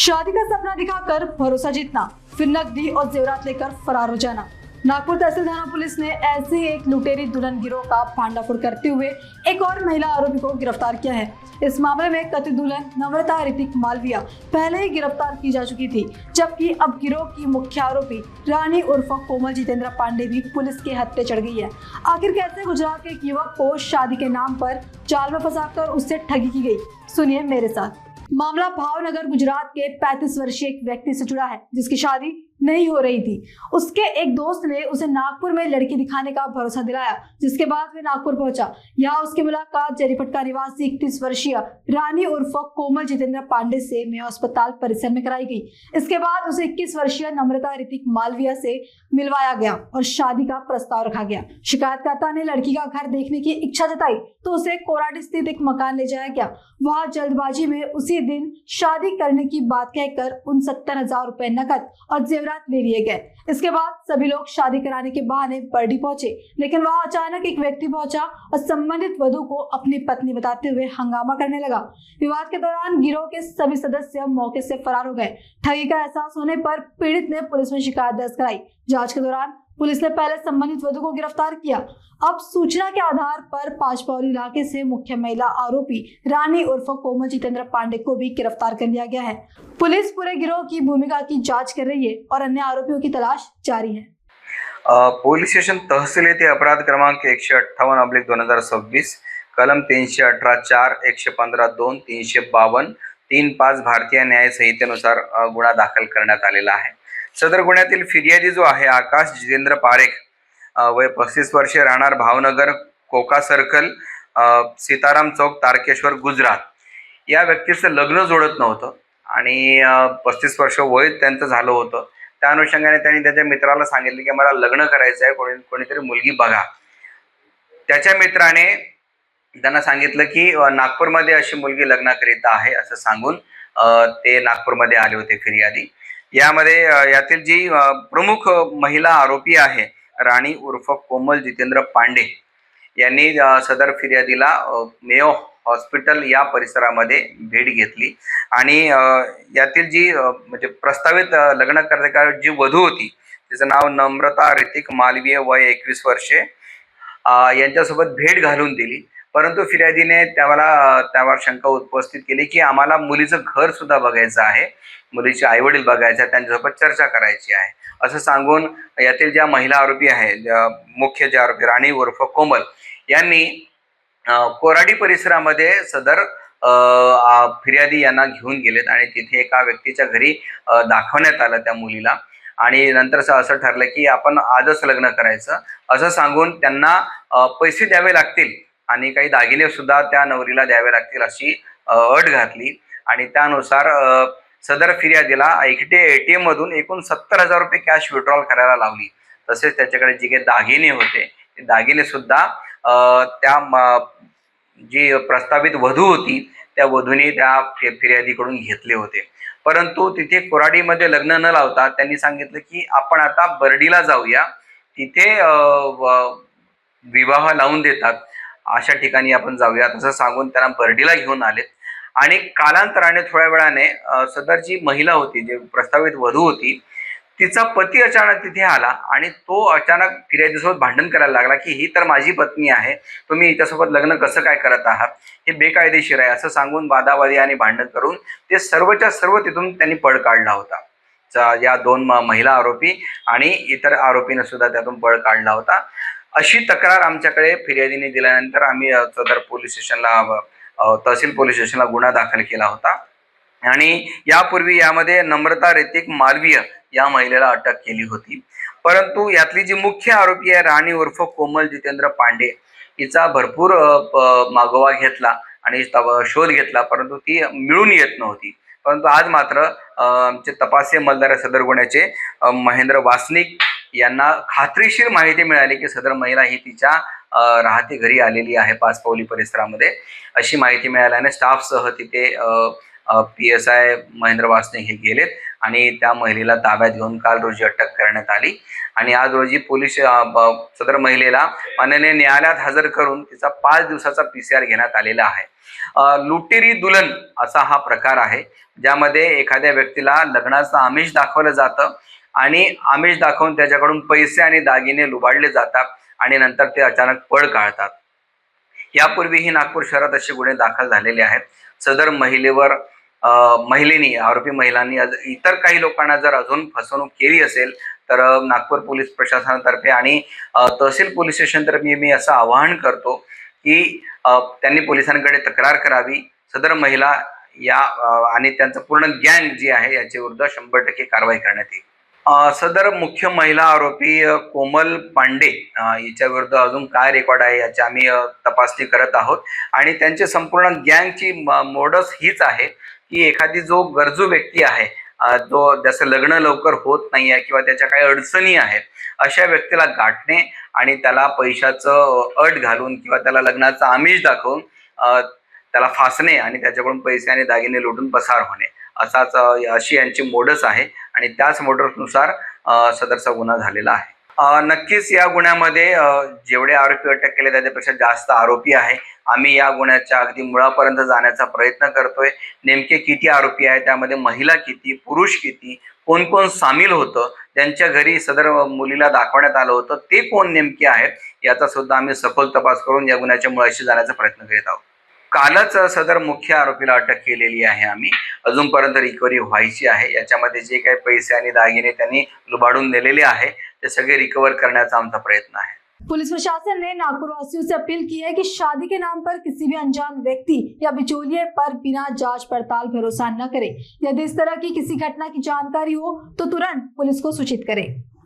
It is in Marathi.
शादी का सपना दिखाकर भरोसा जीतना, फिर नकदी और जेवरात लेकर फरार हो जाना। नागपुर तहसील थाना पुलिस ने ऐसे ही एक लुटेरी दुल्हन गिरोह का भांडाफोड़ करते हुए एक और महिला आरोपी को गिरफ्तार किया है। इस मामले में कथित दुल्हन नम्रता ऋतिक मालविया पहले ही गिरफ्तार की जा चुकी थी, जबकि अब गिरोह की मुख्य आरोपी रानी उर्फ कोमल जितेंद्र पांडे भी पुलिस के हत्थे चढ़ गई है। आखिर कैसे गुजरात के एक युवक को शादी के नाम पर जाल में फंसाकर उससे ठगी की गई, सुनिए मेरे साथ। मामला भावनगर गुजरात के 35 वर्षीय एक व्यक्ति से जुड़ा है, जिसकी शादी नहीं हो रही थी। उसके एक दोस्त ने उसे नागपुर में लड़की दिखाने का भरोसा दिलाया, जिसके बाद वे नागपुर पहुंचा। यहाँ उसकी मुलाकात जरीपटका निवासी 31 वर्षीय रानी उर्फ कोमल जितेंद्र पांडे से मेयो अस्पताल परिसर में कराई गई। इसके बाद उसे 21 वर्षीय नम्रता ऋतिक मालविया से मिलवाया गया और शादी का प्रस्ताव रखा गया। शिकायतकर्ता ने लड़की का घर देखने की इच्छा जताई तो उसे कोराडी स्थित एक मकान ले जाया गया। वहां जल्दबाजी में उसी दिन शादी करने की बात कहकर 69,000 रुपए नकद और जेवरात ले लिए गए। इसके बाद सभी लोग शादी कराने के बहाने बरडी पहुंचे, लेकिन वहां अचानक एक व्यक्ति पहुंचा और संबंधित वधु को अपनी पत्नी बताते हुए हंगामा करने लगा। विवाद के दौरान गिरोह के सभी सदस्य मौके से फरार हो गए। ठगी का एहसास होने पर पीड़ित ने पुलिस में शिकायत दर्ज कराई। जांच के दौरान पुलिस ने पहले संबंधित वधु को गिरफ्तार किया। अब सूचना के आधार पर पांचपौरी इलाके से मुख्य महिला आरोपी रानी उर्फ कोमल जितेंद्र पांडे को भी गिरफ्तार कर लिया गया है। पुलिस पूरे गिरोह की भूमिका की जांच कर रही है और अन्य आरोपियों की तलाश जारी है। पोलीस स्टेशन तहसील येथे अपराध क्रमांक 158/2026 कलम 318 4 115 2 352 3-5 भारतीय न्याय संहितेनुसार गुन्हा दाखल करण्यात आलेला आहे। सदर गुन्ह्यातील फिर्यादी जो आहे आकाश जितेंद्र पारेख, वय 35 वर्षे, राहणार भावनगर, कोका सर्कल, सीताराम चौक, तारकेश्वर, गुजरात। या व्यक्तीचं लग्न जोडत नव्हतं आणि 35 वर्ष वय त्यांचं झालं होतं। त्या अनुषंगाने त्यांनी त्याच्या मित्राला सांगितलं की मला लग्न करायचं आहे, कोणीतरी मुलगी बघा। त्याच्या मित्राने त्यांना सांगितलं की नागपूरमध्ये अशी मुलगी लग्नाकरिता आहे असं सांगून ते नागपूरमध्ये आले होते फिर्यादी। यामध्ये यातील जी प्रमुख महिला आरोपी आहे राणी उर्फ कोमल जितेंद्र पांडे यांनी सदर फिर्यादीला मेयो हॉस्पिटल या परिसरामध्ये भेट घेतली आणि यातील जी म्हणजे प्रस्तावित लग्न करण्याची जी वधू होती तिचं नाव नम्रता ऋतिक मालवीय, वय 21 वर्षे, यांच्यासोबत भेट घालून दिली। परंतु फिर्यादीने त्यावर शंका उपस्थित केली की आम्हाला मुलीचं घर सुद्धा बघायचं आहे, मुलीचे आईवडील बघायचे, त्यांच्यासोबत चर्चा करायची आहे असं सांगून यातील ज्या महिला आरोपी आहेत, मुख्य जे आरोपी राणी उर्फ कोमल यांनी कोराडी परिसरामध्ये सदर फिर्यादी यांना घेऊन गेलेत आणि तिथे एका व्यक्तीच्या घरी दाखवण्यात आलं त्या मुलीला आणि नंतर असं ठरलं की आपण आजच लग्न करायचं असं सांगून त्यांना पैसे द्यावे लागतील आणि काही दागिने सुद्धा त्या नवरीला द्यावे लागतील अशी अट घातली आणि त्यानुसार सदर फिर्यादीला ATM मधून एकूण 70,000 रुपये कॅश विड्रॉल करायला लावली। तसेच त्याच्याकडे जे काही दागिने होते ते दागिने सुद्धा त्या जी प्रस्तावित वधू होती त्या वधूने त्या फिर्यादीकडून घेतले होते। परंतु तिथे कोराडीमध्ये लग्न न लावता त्यांनी सांगितलं की आपण आता बर्डीला जाऊया, तिथे विवाह लावून देतात अशा ठिकाणी आपण जाऊया असं सांगून त्यांना बर्डीला घेऊन आलेत आणि कालांतराने थोड्या वेळाने सदर जी महिला होती, जे प्रस्तावित वधू होती, तिचा पती अचानक तिथे आला आणि तो अचानक फिर्यादीसोबत भांडण करायला लागला की ही तर माझी पत्नी आहे, तुम्ही हिच्यासोबत लग्न कसं काय करत आहात, हे बेकायदेशीर आहे असं सांगून वादावादी आणि भांडण करून ते सर्वच्या सर्व तिथून त्यांनी पळ काढला होता। या 2 महिला आरोपी आणि इतर आरोपीने सुद्धा त्यातून पळ काढला होता। अशी तक्रार आमच्याकडे फिर्यादीने दिल्यानंतर आम्ही सदर पोलीस स्टेशनला तहसील पोलीस स्टेशनला गुन्हा दाखल केला होता आणि यापूर्वी यामध्ये नम्रता ऋतिक मालवीय या महिलेला अटक केली होती। परंतु यातली जी मुख्य आरोपी आहे राणी उर्फ कोमल जितेंद्र पांडे, हिचा भरपूर मागोवा घेतला आणि शोध घेतला, परंतु ती मिळून येत नव्हती। परंतु आज मात्र आमचे तपासी अंमलदार सदर गुन्ह्याचे महेंद्र वासनिक यांना खात्रीशीर माहिती मिळाली की सदर महिला ही तिच्या राहती घरी आलेली आहे पाचपौली परिसरामध्ये। अशी माहिती मिळाल्याने स्टाफसह तिथे PSI महेंद्र वासनिक हे गेलेत आणि त्या महिलेला ताब्यात घेऊन काल रोजी अटक करण्यात आली आणि आज रोजी पोलीस सदर महिलेला माननीय न्यायालयात हजर करून तिचा 5 दिवसाचा PCR घेण्यात आलेला आहे। लुटेरी दुल्हन असा हा प्रकार आहे, ज्यामध्ये एखाद्या व्यक्तीला लग्नाचं आमिष दाखवलं जातं आणि आमिष दाखवून त्याच्याकडून पैसे आणि दागिने लुबाडले जातात आणि नंतर ते अचानक पळ काढतात. यापूर्वीही नागपूर शहरात असे गुन्हे दाखल झालेले आहेत. सदर महिलेवर महिलेनी आरोपी महिलांनी इतर काही लोकांना जर अजून फसवणूक केली असेल तर नागपूर पोलीस प्रशासनातर्फे आणि तहसील पोलीस स्टेशनतर्फे मी असं आवाहन करतो की त्यांनी पोलिसांकडे तक्रार करावी. सदर महिला या आणि त्यांचं पूर्ण गँग जी आहे याच्या विरुद्ध 100% कारवाई करण्यात येईल. सदर मुख्य महिला आरोपी कोमल पांडे हिच्या विरुद्ध अजून काय रेकॉर्ड आहे याची आम्ही तपासणी करत आहोत आणि त्यांची संपूर्ण गँगची मोडस हीच आहे की एखादी जो गरजू व्यक्ती आहे, जो ज्याचं लग्न लवकर होत नाही आहे किंवा त्याच्या काही अडचणी आहेत, अशा व्यक्तीला गाठणे आणि त्याला पैशाचं अट घालून किंवा त्याला लग्नाचं आमिष दाखवून त्याला फासणे आणि त्याच्याकडून पैसे आणि दागिने लुटून पसार होणे अशी यांची मोडस आहे आणि त्याच मोडसनुसार सदरचा गुन्हा झालेला आहे. नक्कीच या गुन्ह्यामध्ये जेवढे आरोपी अटक केले त्याच्यापेक्षा जास्त आरोपी आहे. आम्ही या गुन्ह्याच्या अगदी मुळापर्यंत जाण्याचा प्रयत्न करतोय. नेमके किती आरोपी आहे, त्यामध्ये महिला किती, पुरुष किती, कोण कोण सामील होतं, ज्यांच्या घरी सदर मुलीला दाखवण्यात आलं होतं ते कोण नेमके आहेत, याचा सुद्धा आम्ही सखोल तपास करून या गुन्ह्याच्या मुळाशी जाण्याचा प्रयत्न करीत आहोत. कालच सदर मुख्य आरोपीला अटक केलेली आहे आम्ही. अजूनपर्यंत रिकव्हरी व्हायची आहे. याच्यामध्ये जे काही पैसे आणि दागिने त्यांनी लुबाडून नेलेले आहे ते सगळे रिकवर करण्याचा आमचा प्रयत्न आहे. पुलिस प्रशासन ने नागपुर वासियों से अपील की है कि शादी के नाम पर किसी भी अनजान व्यक्ति या बिचौलिए पर बिना जांच पड़ताल भरोसा न करे। यदि इस तरह की किसी घटना की जानकारी हो तो तुरंत पुलिस को सूचित करें।